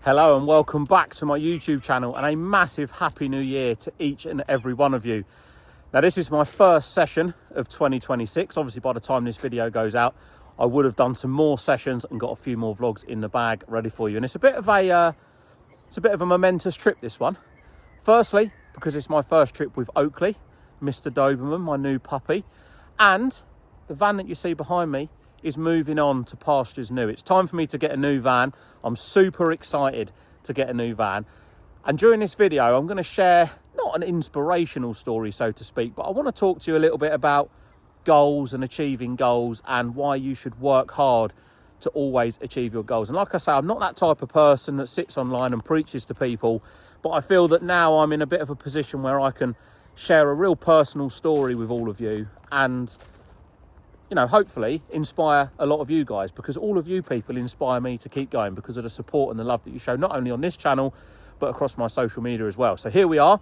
Hello and welcome back to my YouTube channel, and a massive happy new year to each and every one of you. Now this is my first session of 2026. Obviously by the time this video goes out, I would have done some more sessions and got a few more vlogs in the bag ready for you. And it's a bit of a momentous trip, this one. Firstly, because it's my first trip with Oakley, Mr. Doberman, my new puppy, and the van that you see behind me is moving on to pastures new. It's time for me to get a new van. I'm super excited to get a new van. And during this video, I'm going to share not an inspirational story, so to speak, but I want to talk to you a little bit about goals and achieving goals and why you should work hard to always achieve your goals. And like I say, I'm not that type of person that sits online and preaches to people, but I feel that now I'm in a bit of a position where I can share a real personal story with all of you and, you know, hopefully inspire a lot of you guys, because all of you people inspire me to keep going because of the support and the love that you show, not only on this channel, but across my social media as well. So here we are.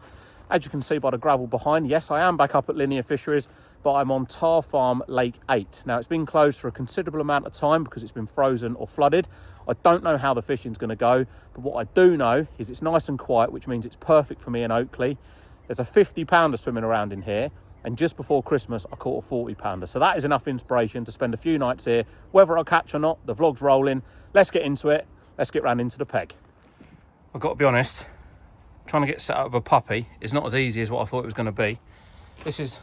As you can see by the gravel behind, yes, I am back up at Linear Fisheries, but I'm on Tar Farm Lake 8. Now, it's been closed for a considerable amount of time because it's been frozen or flooded. I don't know how the fishing's going to go, but what I do know is it's nice and quiet, which means it's perfect for me and Oakley. There's a 50-pounder swimming around in here, and just before Christmas, I caught a 40-pounder. So that is enough inspiration to spend a few nights here. Whether I catch or not, the vlog's rolling. Let's get into it. Let's get round into the peg. I've got to be honest, trying to get set up with a puppy is not as easy as what I thought it was going to be. This is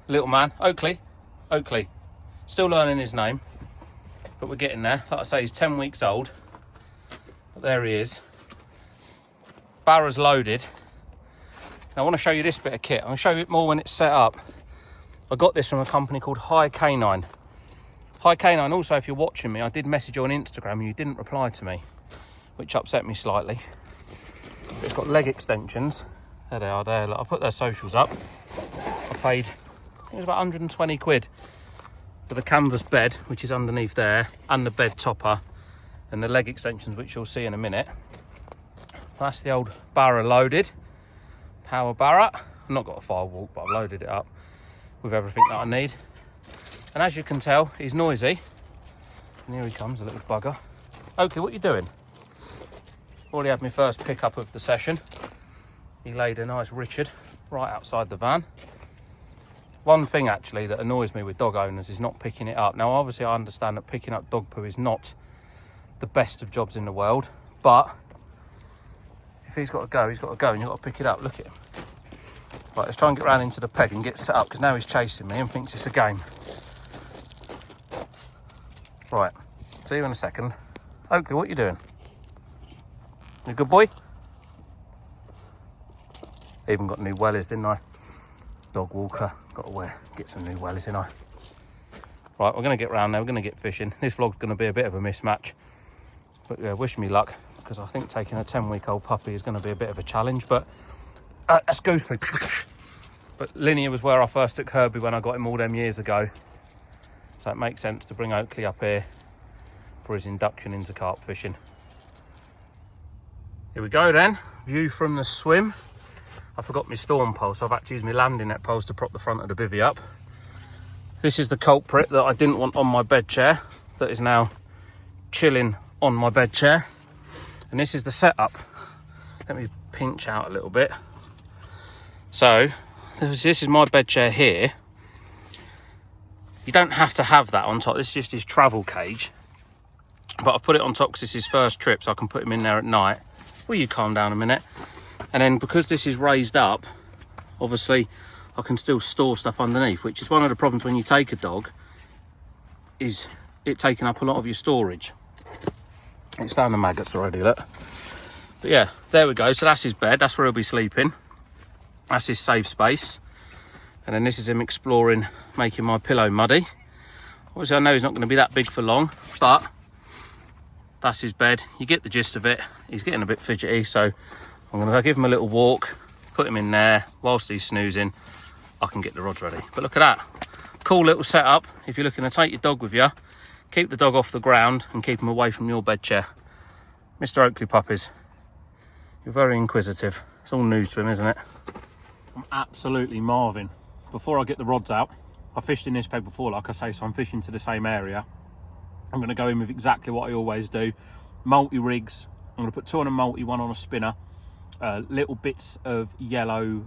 little man, Oakley. Oakley. Still learning his name, but we're getting there. Like I say, he's 10 weeks old. But there he is. Barra's loaded. Now, I want to show you this bit of kit. I'm going to show you it more when it's set up. I got this from a company called High Canine. High Canine, also, if you're watching me, I did message you on Instagram and you didn't reply to me, which upset me slightly. But it's got leg extensions. There they are there. Look, I put their socials up. I paid, I think it was about 120 quid for the canvas bed, which is underneath there, and the bed topper, and the leg extensions, which you'll see in a minute. That's the old Barra loaded. Power Barra. I've not got a firewalk, but I've loaded it up with everything that I need. And as you can tell, he's noisy. And here he comes, a little bugger. Oakley, what are you doing? Already had my first pickup of the session. He laid a nice Richard right outside the van. One thing actually that annoys me with dog owners is not picking it up. Now obviously I understand that picking up dog poo is not the best of jobs in the world, but if he's got to go, he's got to go, and you've got to pick it up. Look at him. Right, let's try and get round into the peg and get set up, because now he's chasing me and thinks it's a game. Right, see you in a second. Oakley, what are you doing? You a good boy? Even got new wellies, didn't I? Dog walker, got to get some new wellies, didn't I? Right, we're going to get round now, we're going to get fishing. This vlog's going to be a bit of a mismatch, but yeah, wish me luck, because I think taking a 10-week-old puppy is going to be a bit of a challenge. But that's goose poo. But Linear was where I first took Herbie when I got him all them years ago, so it makes sense to bring Oakley up here for his induction into carp fishing. Here we go then, view from the swim. I forgot my storm pole, so I've had to use my landing net poles to prop the front of the bivvy up. This is the culprit that I didn't want on my bed chair, that is now chilling on my bed chair. And this is the setup. Let me pinch out a little bit. So this is my bed chair here. You don't have to have that on top. This is just his travel cage, but I've put it on top because it's his first trip, so I can put him in there at night. Will you calm down a minute? And then because this is raised up, obviously I can still store stuff underneath, which is one of the problems when you take a dog, is it taking up a lot of your storage. It's found the maggots already, look. But yeah, there we go. So that's his bed. That's where he'll be sleeping. That's his safe space. And then this is him exploring, making my pillow muddy. Obviously, I know he's not going to be that big for long, but that's his bed. You get the gist of it. He's getting a bit fidgety, so I'm going to give him a little walk, put him in there. Whilst he's snoozing, I can get the rods ready. But look at that. Cool little setup. If you're looking to take your dog with you, keep the dog off the ground and keep him away from your bed chair. Mr. Oakley puppies, you're very inquisitive. It's all new to him, isn't it? I'm absolutely marvin. Before I get the rods out, I fished in this peg before, like I say, so I'm fishing to the same area. I'm going to go in with exactly what I always do. Multi-rigs, I'm going to put 200 multi, one on a spinner, little bits of yellow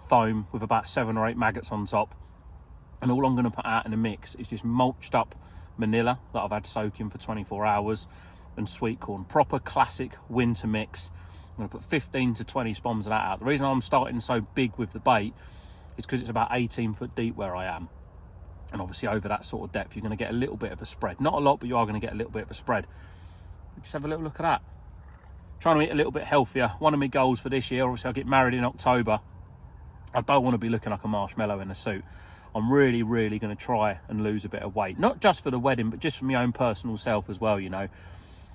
foam with about 7 or 8 maggots on top. And all I'm going to put out in the mix is just mulched up manila that I've had soaking for 24 hours and sweet corn. Proper classic winter mix. I'm going to put 15 to 20 spoms of that out. The reason I'm starting so big with the bait is because it's about 18 foot deep where I am. And obviously over that sort of depth, you're going to get a little bit of a spread. Not a lot, but you are going to get a little bit of a spread. Just have a little look at that. Trying to eat a little bit healthier. One of my goals for this year, obviously I get married in October. I don't want to be looking like a marshmallow in a suit. I'm really going to try and lose a bit of weight. Not just for the wedding, but just for my own personal self as well, you know.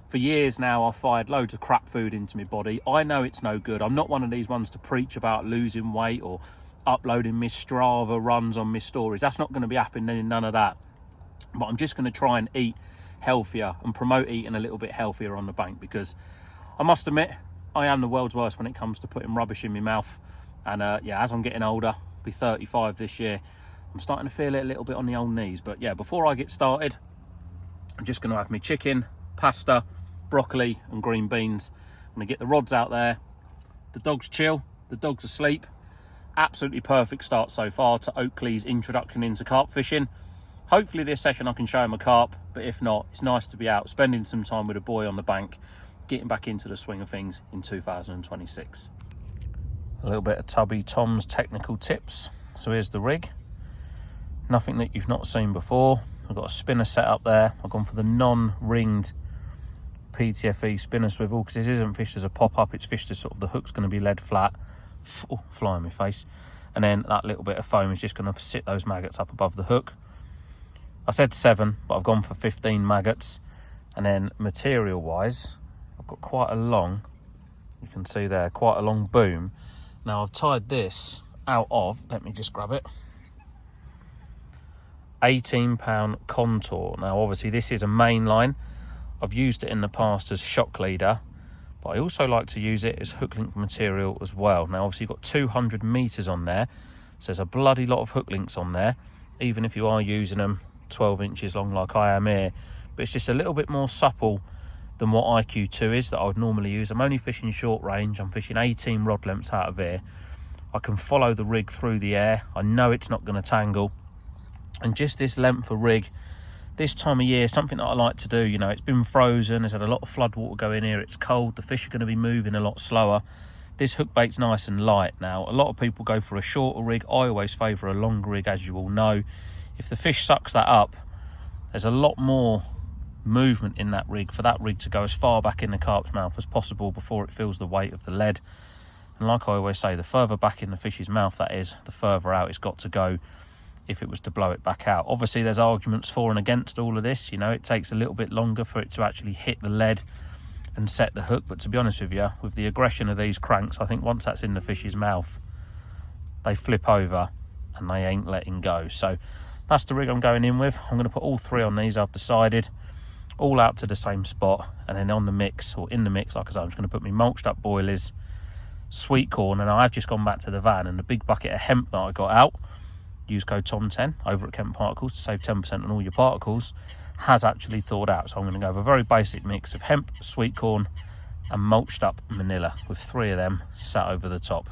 For years now, I've fired loads of crap food into my body. I know it's no good. I'm not one of these ones to preach about losing weight or uploading my Strava runs on my stories. That's not going to be happening, none of that. But I'm just going to try and eat healthier and promote eating a little bit healthier on the bank, because I must admit, I am the world's worst when it comes to putting rubbish in my mouth. And yeah, as I'm getting older, I'll be 35 this year, I'm starting to feel it a little bit on the old knees. But yeah, before I get started, I'm just going to have my chicken, pasta, broccoli and green beans. I'm going to get the rods out there. The dog's chill, the dog's asleep. Absolutely perfect start so far to Oakley's introduction into carp fishing. Hopefully this session I can show him a carp, but if not, it's nice to be out, spending some time with a boy on the bank, getting back into the swing of things in 2026. A little bit of Tubby Tom's technical tips. So here's the rig. Nothing that you've not seen before. I've got a spinner set up there. I've gone for the non-ringed PTFE spinner swivel because this isn't fished as a pop-up. It's fished as sort of the hook's going to be lead flat. Oh, fly in my face. And then that little bit of foam is just going to sit those maggots up above the hook. I said 7, but I've gone for 15 maggots. And then material-wise, I've got quite a long, you can see there, quite a long boom. Now I've tied this out of, let me just grab it, 18-pound contour. Now obviously this is a main line. I've used it in the past as shock leader, but I also like to use it as hook link material as well. Now obviously you've got 200 meters on there, so there's a bloody lot of hook links on there, even if you are using them 12 inches long like I am here. But it's just a little bit more supple than what IQ2 is that I would normally use. I'm only fishing short range. I'm fishing 18 rod lengths out of here. I can follow the rig through the air. I know it's not going to tangle. And just this length of rig, this time of year, something that I like to do, you know, it's been frozen, there's had a lot of flood water go in here, it's cold, the fish are going to be moving a lot slower. This hook bait's nice and light. Now, a lot of people go for a shorter rig. I always favour a longer rig, as you all know. If the fish sucks that up, there's a lot more movement in that rig for that rig to go as far back in the carp's mouth as possible before it feels the weight of the lead. And like I always say, the further back in the fish's mouth that is, the further out it's got to go if it was to blow it back out. Obviously there's arguments for and against all of this. You know, it takes a little bit longer for it to actually hit the lead and set the hook, but to be honest with you, with the aggression of these cranks, I think once that's in the fish's mouth, they flip over and they ain't letting go. So that's the rig I'm going in with. I'm going to put all 3 on these, I've decided, all out to the same spot, and then on the mix, or in the mix, like I said, I'm just going to put my mulched up boilies, sweet corn, and I've just gone back to the van, and the big bucket of hemp that I got out, use code TOM10 over at Kent Particles to save 10% on all your particles, has actually thawed out. So I'm going to go with a very basic mix of hemp, sweet corn and mulched up manila, with 3 of them sat over the top.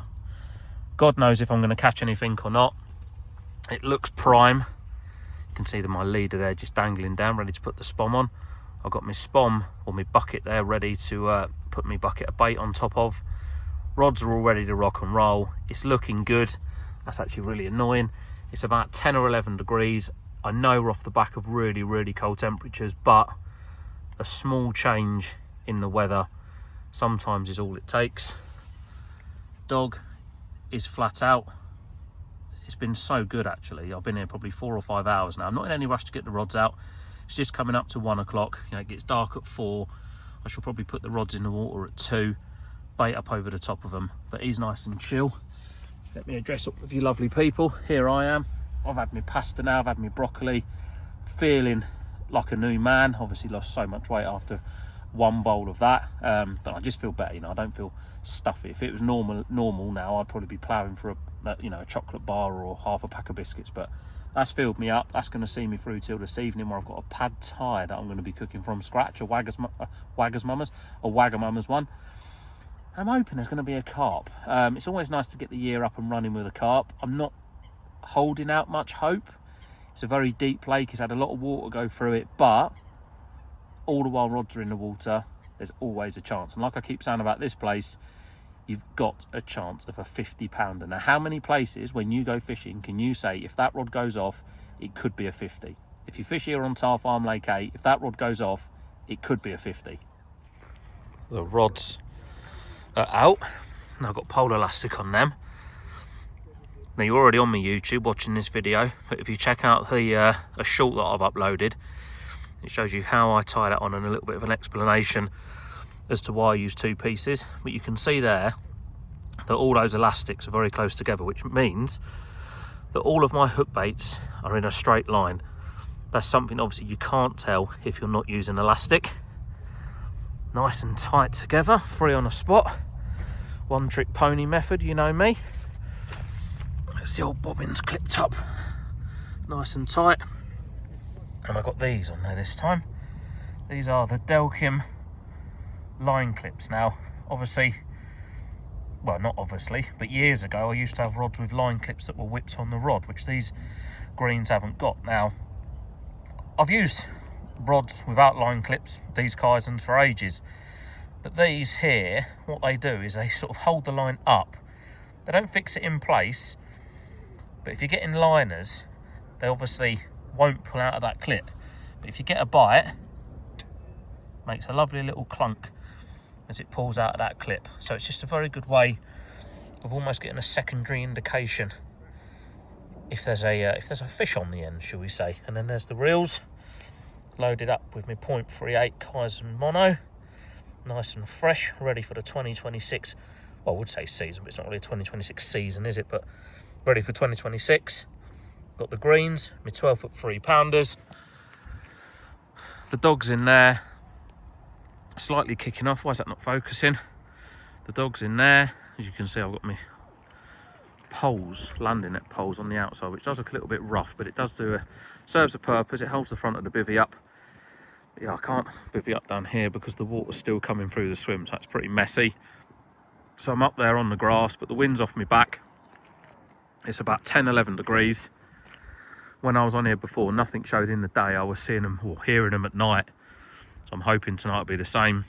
God knows if I'm going to catch anything or not. It looks prime. You can see that my leader there just dangling down, ready to put the spom on. I've got my spom, or my bucket there, ready to put my bucket of bait on top of. Rods are all ready to rock and roll. It's looking good. That's actually really annoying. It's about 10 or 11 degrees. I know we're off the back of really cold temperatures, but a small change in the weather sometimes is all it takes. Dog is flat out. It's been so good actually. I've been here probably 4 or 5 hours now. I'm not in any rush to get the rods out. It's just coming up to 1 o'clock. You know, it gets dark at 4. I shall probably put the rods in the water at 2, bait up over the top of them, but he's nice and chill. Let me address up with you lovely people. Here I am. I've had my pasta now, I've had my broccoli, feeling like a new man. Obviously lost so much weight after 1 bowl of that, but I just feel better, you know. I don't feel stuffy. If it was normal now, I'd probably be ploughing for a chocolate bar or half a pack of biscuits, but That's filled me up. That's going to see me through till this evening, where I've got a pad thai that I'm going to be cooking from scratch, a Wagamama's one. I'm hoping there's going to be a carp. It's always nice to get the year up and running with a carp. I'm not holding out much hope. It's a very deep lake. It's had a lot of water go through it, but all the while rods are in the water, there's always a chance. And like I keep saying about this place, you've got a chance of a 50-pounder. Now, how many places when you go fishing can you say, if that rod goes off, it could be a 50? If you fish here on Tar Farm Lake 8, if that rod goes off, it could be a 50. The rods are out. Now I've got pole elastic on them. Now, you're already on my YouTube watching this video, but if you check out the a short that I've uploaded, it shows you how I tie that on and a little bit of an explanation as to why I use 2 pieces. But you can see there that all those elastics are very close together, which means that all of my hook baits are in a straight line. That's something obviously you can't tell if you're not using elastic. Nice and tight together, 3 on a spot. One trick pony method, you know me. There's the old bobbins clipped up nice and tight. And I've got these on there this time. These are the Delkim line clips. Now, obviously, well, not obviously, but years ago I used to have rods with line clips that were whipped on the rod, which these greens haven't got. Now, I've used rods without line clips, these Kaizens, for ages, but these here, what they do is they sort of hold the line up. They don't fix it in place, but if you're getting liners, they obviously won't pull out of that clip. But if you get a bite, it makes a lovely little clunk as it pulls out of that clip. So it's just a very good way of almost getting a secondary indication if there's a fish on the end, shall we say. And then there's the reels loaded up with my .38 Kaizen mono, nice and fresh, ready for the 2026, well, I would say season, but it's not really a 2026 season, is it? But ready for 2026. Got the greens, my 12-foot 3-pounders. The dog's in there, slightly kicking off. Why is that not focusing? The dog's in there. As you can see, I've got my poles, landing net poles on the outside, which does look a little bit rough, but it does serves a purpose. It holds the front of the bivvy up. But yeah, I can't bivvy up down here because the water's still coming through the swim, so it's pretty messy. So I'm up there on the grass, but the wind's off my back. It's about 10-11 degrees. When I was on here before, nothing showed in the day. I was seeing them or hearing them at night. So I'm hoping tonight will be the same.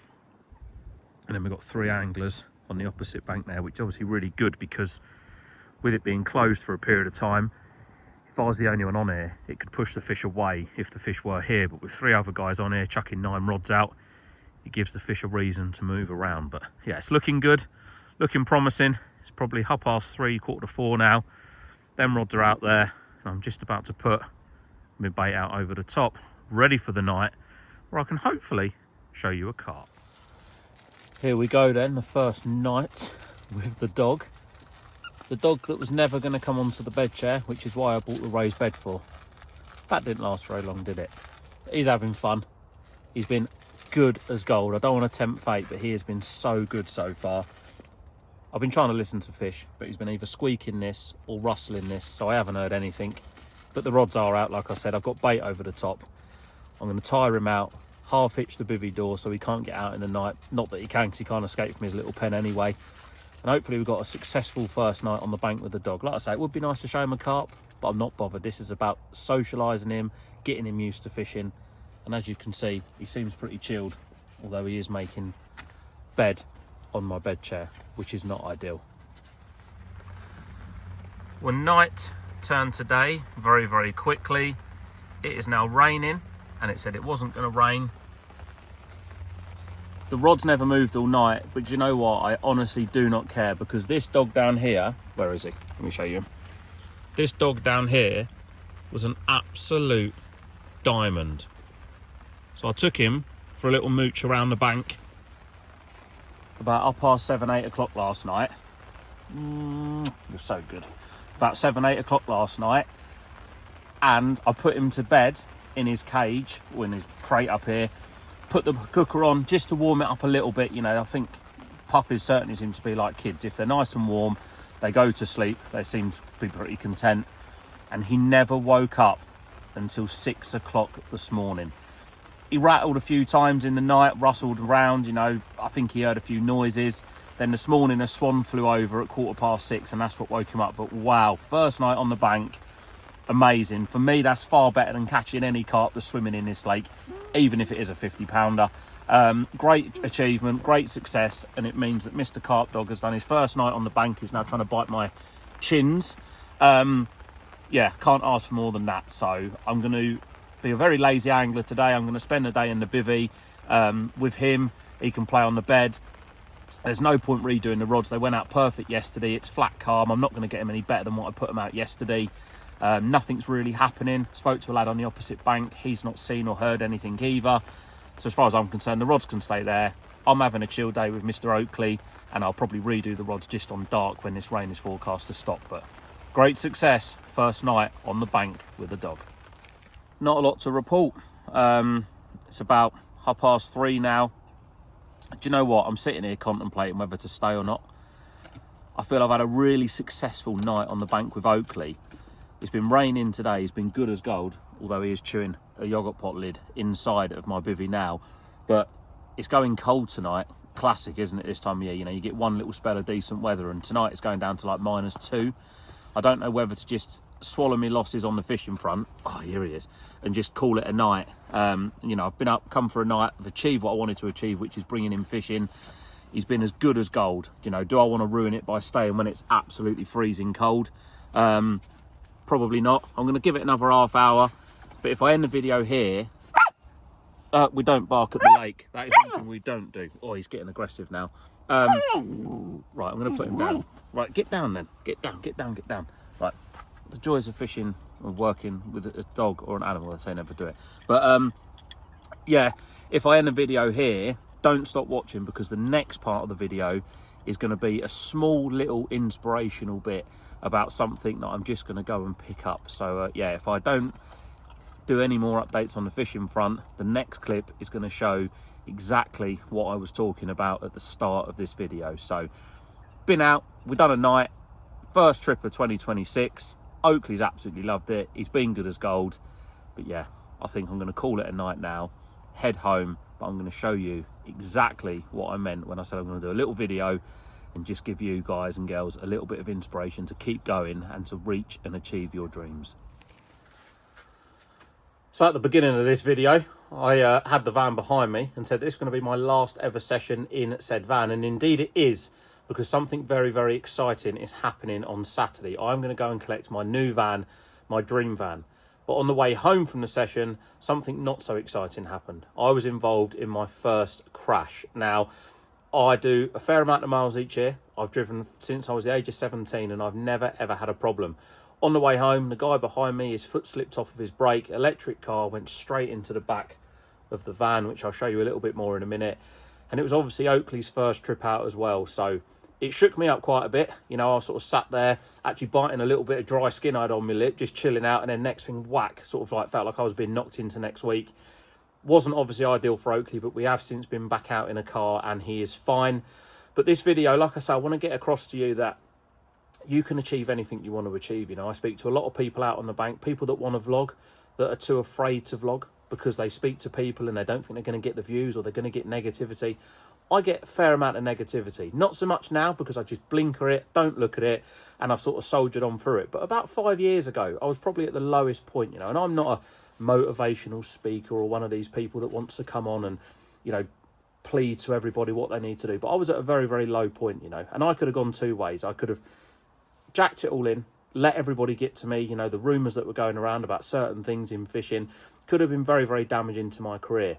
And then we've got 3 anglers on the opposite bank there, which is obviously really good because with it being closed for a period of time, if I was the only one on here, it could push the fish away if the fish were here. But with 3 other guys on here chucking 9 rods out, it gives the fish a reason to move around. But yeah, it's looking good, looking promising. It's probably 3:30, 4:45 now. Them rods are out there. I'm just about to put my bait out over the top, ready for the night, where I can hopefully show you a carp. Here we go then, the first night with the dog. The dog that was never going to come onto the bed chair, which is why I bought the raised bed for. That didn't last very long, did it? He's having fun. He's been good as gold. I don't want to tempt fate, but he has been so good so far. I've been trying to listen to fish, but he's been either squeaking this or rustling this, so I haven't heard anything. But the rods are out, like I said. I've got bait over the top. I'm going to tire him out, half hitch the bivvy door so he can't get out in the night. Not that he can, because he can't escape from his little pen anyway. And hopefully we've got a successful first night on the bank with the dog. Like I say, it would be nice to show him a carp, but I'm not bothered. This is about socialising him, getting him used to fishing. And as you can see, he seems pretty chilled, although he is making bed on my bed chair, which is not ideal. When night turned to day very, very quickly, it is now raining, and it said it wasn't going to rain. The rod's never moved all night, but you know what? I honestly do not care, because this dog down here, where is he? Let me show you. This dog down here was an absolute diamond. So I took him for a little mooch around the bank about 7:30, 8 o'clock last night. You're so good. About 7, 8 o'clock last night, and I put him to bed in his cage, or in his crate up here. Put the cooker on just to warm it up a little bit. You know, I think puppies certainly seem to be like kids. If they're nice and warm, they go to sleep. They seem to be pretty content. and he never woke up until 6 o'clock this morning. He rattled a few times in the night, rustled around, you know, I think he heard a few noises. Then this morning a swan flew over at 6:15, and that's what woke him up. But wow, first night on the bank, amazing. For me, that's far better than catching any carp that's swimming in this lake, even if it is a 50-pounder. Great achievement, great success, and it means that Mr. Carp Dog has done his first night on the bank. He's now trying to bite my chins. Yeah, can't ask for more than that. So I'm going to be a very lazy angler today. I'm going to spend the day in the bivvy with him. He can play on the bed. There's no point redoing the rods. They went out perfect yesterday. It's flat calm. I'm not going to get them any better than what I put them out yesterday. Nothing's really happening. Spoke to a lad on the opposite bank. He's not seen or heard anything either. So as far as I'm concerned, the rods can stay there. I'm having a chill day with Mr. Oakley, and I'll probably redo the rods just on dark when this rain is forecast to stop. But great success, first night on the bank with the dog. Not a lot to report. It's about 3:30 now. Do you know what? I'm sitting here contemplating whether to stay or not. I feel I've had a really successful night on the bank with Oakley. It's been raining today. He's been good as gold, although he is chewing a yogurt pot lid inside of my bivvy now. But it's going cold tonight. Classic, isn't it, this time of year? You know, you get one little spell of decent weather, and tonight it's going down to like -2. I don't know whether to just swallow my losses on the fishing front. Oh, here he is. And just call it a night. You know, I've been up, come for a night. I've achieved what I wanted to achieve, which is bringing him fishing. He's been as good as gold. You know, do I want to ruin it by staying when it's absolutely freezing cold? Probably not. I'm going to give it another half hour. But if I end the video here, we don't bark at the lake. That is something we don't do. Oh, he's getting aggressive now. Right, I'm going to put him down. Right, get down then. Get down, get down, get down. Right, the joys of fishing or working with a dog or an animal, I say never do it. But yeah, if I end the video here, don't stop watching, because the next part of the video is going to be a small little inspirational bit about something that I'm just going to go and pick up. So yeah, if I don't do any more updates on the fishing front, the next clip is going to show exactly what I was talking about at the start of this video. So been out, we've done a night, first trip of 2026. Oakley's absolutely loved it. He's been good as gold. But yeah, I think I'm going to call it a night now, head home. But I'm going to show you exactly what I meant when I said I'm going to do a little video and just give you guys and girls a little bit of inspiration to keep going and to reach and achieve your dreams. So at the beginning of this video, I had the van behind me and said this is going to be my last ever session in said van. And indeed it is, because something very, very exciting is happening on Saturday. I'm going to go and collect my new van, my dream van. But on the way home from the session, something not so exciting happened. I was involved in my first crash. Now, I do a fair amount of miles each year. I've driven since I was the age of 17 and I've never ever had a problem. On the way home, the guy behind me, his foot slipped off of his brake. Electric car went straight into the back of the van, which I'll show you a little bit more in a minute. And it was obviously Oakley's first trip out as well. So it shook me up quite a bit. You know, I sort of sat there actually biting a little bit of dry skin I had on my lip, just chilling out. And then next thing, whack, sort of like felt like I was being knocked into next week. Wasn't obviously ideal for Oakley, but we have since been back out in a car and he is fine. But this video, like I say, I want to get across to you that you can achieve anything you want to achieve. You know, I speak to a lot of people out on the bank, people that want to vlog, that are too afraid to vlog because they speak to people and they don't think they're going to get the views or they're going to get negativity. I get a fair amount of negativity. Not so much now because I just blinker it, don't look at it, and I've sort of soldiered on through it. But about 5 years ago, I was probably at the lowest point, you know, and I'm not a motivational speaker or one of these people that wants to come on and, you know, plead to everybody what they need to do. But I was at a very, very low point, you know, and I could have gone two ways. I could have jacked it all in, let everybody get to me. You know, the rumours that were going around about certain things in fishing could have been very, very damaging to my career.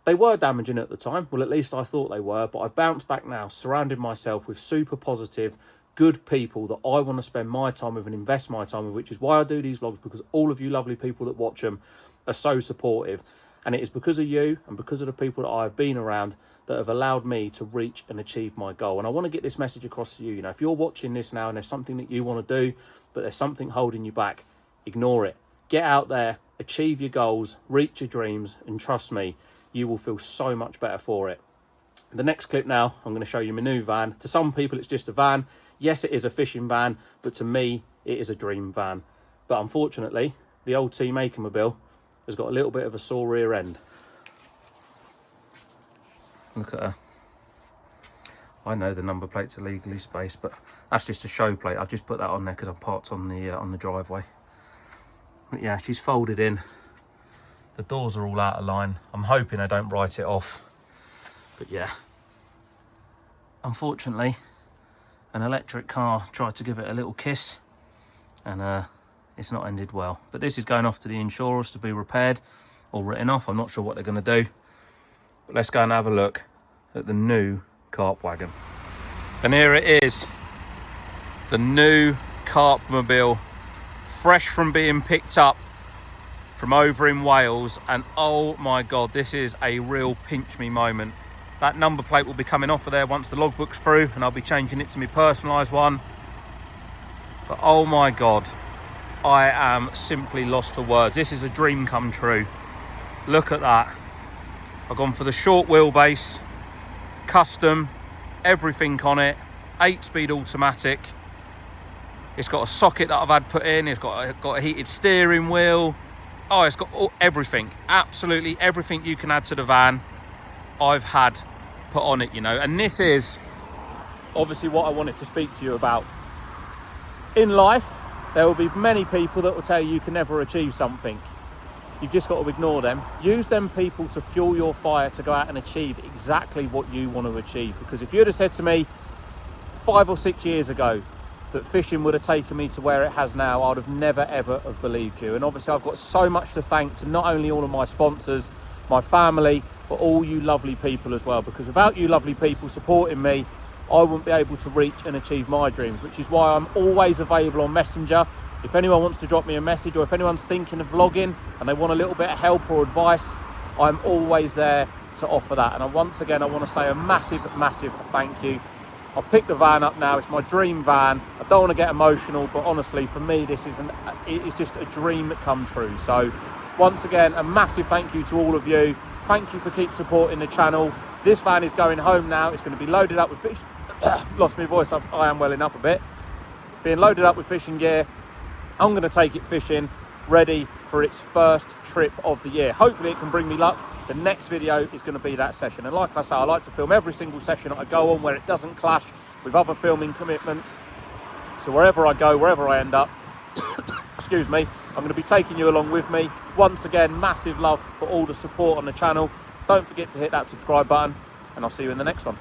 They were damaging at the time. Well, at least I thought they were. But I've bounced back now, surrounded myself with super positive, good people that I want to spend my time with and invest my time with, which is why I do these vlogs, because all of you lovely people that watch them are so supportive. And it is because of you and because of the people that I've been around that have allowed me to reach and achieve my goal. And I want to get this message across to you. You know, if you're watching this now and there's something that you want to do, but there's something holding you back, ignore it. Get out there, achieve your goals, reach your dreams, and trust me, you will feel so much better for it. The next clip now, I'm going to show you my new van. To some people, it's just a van. Yes, it is a fishing van, but to me, it is a dream van. But unfortunately, the old Team Aikenmobile has got a little bit of a sore rear end. Look at her. I know the number plates are legally spaced, but that's just a show plate. I've just put that on there because I'm parked on the driveway. But yeah, she's folded in. The doors are all out of line. I'm hoping I don't write it off. But yeah, unfortunately, an electric car tried to give it a little kiss, and it's not ended well. But this is going off to the insurers to be repaired or written off. I'm not sure what they're going to do. But let's go and have a look at the new carp wagon. And here it is, the new Carpmobile, fresh from being picked up from over in Wales. And oh my God, this is a real pinch me moment. That number plate will be coming off of there once the logbook's through, and I'll be changing it to my personalised one. But oh my God, I am simply lost for words. This is a dream come true. Look at that. I've gone for the short wheelbase, custom, everything on it, 8-speed automatic. It's got a socket that I've had put in. It's got a heated steering wheel. Oh, it's got everything, absolutely everything you can add to the van, I've had put on it, you know. And this is obviously what I wanted to speak to you about. In life, there will be many people that will tell you can never achieve something. You've just got to ignore them. Use them people to fuel your fire to go out and achieve exactly what you want to achieve. Because if you'd have said to me 5 or 6 years ago that fishing would have taken me to where it has now, I would have never ever have believed you. And obviously I've got so much to thank to not only all of my sponsors, my family, but all you lovely people as well. Because without you lovely people supporting me, I wouldn't be able to reach and achieve my dreams, which is why I'm always available on Messenger. If anyone wants to drop me a message, or if anyone's thinking of vlogging and they want a little bit of help or advice, I'm always there to offer that. And once again, I want to say a massive, massive thank you. I've picked the van up now. It's my dream van. I don't want to get emotional, but honestly, for me, this is it's just a dream come true. So once again, a massive thank you to all of you. Thank you for keep supporting the channel. This van is going home now. It's going to be loaded up with fish. Lost my voice. I am welling up a bit. Being loaded up with fishing gear. I'm going to take it fishing, ready for its first trip of the year. Hopefully it can bring me luck. The next video is going to be that session. And like I say, I like to film every single session that I go on where it doesn't clash with other filming commitments. So wherever I go, wherever I end up, excuse me, I'm going to be taking you along with me. Once again, massive love for all the support on the channel. Don't forget to hit that subscribe button, and I'll see you in the next one.